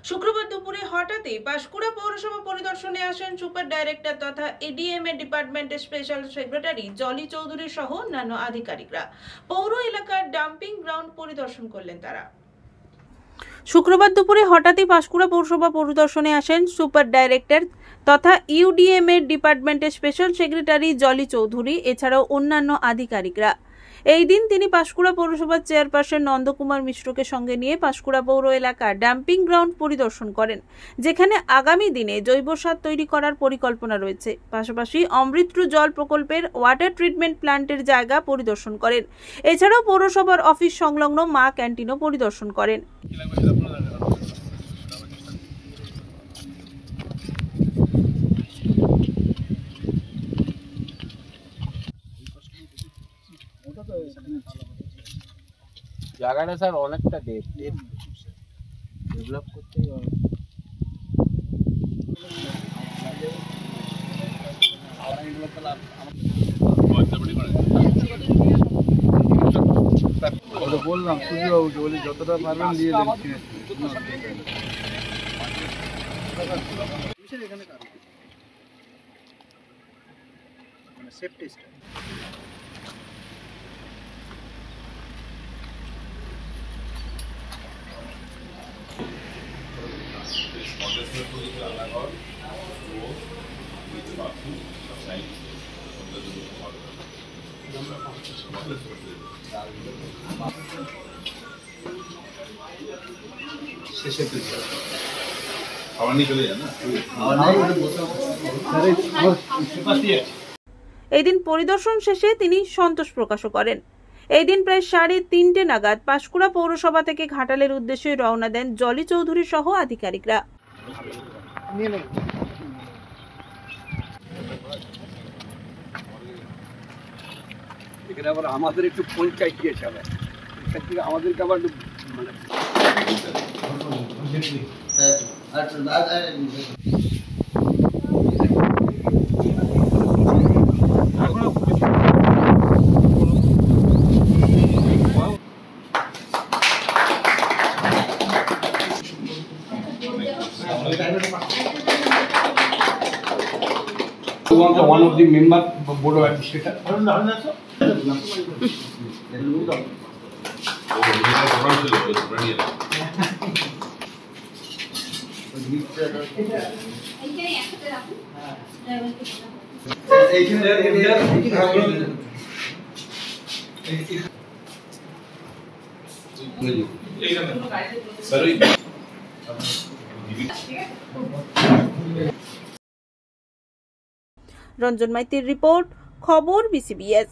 শুক্রবার দুপুরে হঠাৎই পাঁশকুড়া পৌরসভা পরিদর্শনে আসেন সুপার ডাইরেক্টর তথা এডিএমএ ডিপার্টমেন্টের স্পেশাল সেক্রেটারি জলি চৌধুরী সহ অন্যান্য আধিকারিকরা। পৌর এলাকার ডাম্পিং গ্রাউন্ড পরিদর্শন করলেন তারা। শুক্রবার দুপুরে হঠাৎই পাঁশকুড়া পৌরসভা পরিদর্শনে আসেন সুপার ডাইরেক্টর তথা ইউডিএমএ ডিপার্টমেন্টের স্পেশাল সেক্রেটারি জলি চৌধুরী এছাড়াও অন্যান্য আধিকারিকরা। এই দিন তিনি পাঁশকুড়া পৌরসভার চেয়ারপারসন নন্দকুমার মিশ্রকে সঙ্গে নিয়ে পাঁশকুড়া পৌর এলাকার ডাম্পিং গ্রাউন্ড পরিদর্শন করেন, যেখানে আগামী দিনে জৈব সার তৈরি করার পরিকল্পনা রয়েছে। পাশাপাশি অমৃতরু জল প্রকল্পের ওয়াটার ট্রিটমেন্ট প্ল্যান্টের জায়গা পরিদর্শন করেন। এছাড়াও পৌরসভার অফিস সংলগ্ন মা ক্যান্টিনও পরিদর্শন করেন। জায়গাটা স্যার অনেকটা ডেভেলপ করতে বললাম সুজিবাবুকে বলি যতটা পারবেন দিয়ে দেন। সেফটি শেষে তুই খাওয়া নিয়ে চলে যায় না। এই দিন পরিদর্শন শেষে তিনি সন্তোষ প্রকাশ করেন। এই দিন প্রায় 3:30 নাগাদ পাঁশকুড়া পৌরসভা থেকে ঘাটালের উদ্দেশ্যে রওনা দেন জলি চৌধুরী সহ আধিকারিকরা। এখানে আবার আমাদের একটু পঞ্চায়েত দিয়েছে, আবার আমাদেরকে আবার one of the member board of administrator. Ranjan মাইতির রিপোর্ট, খবর BCBS।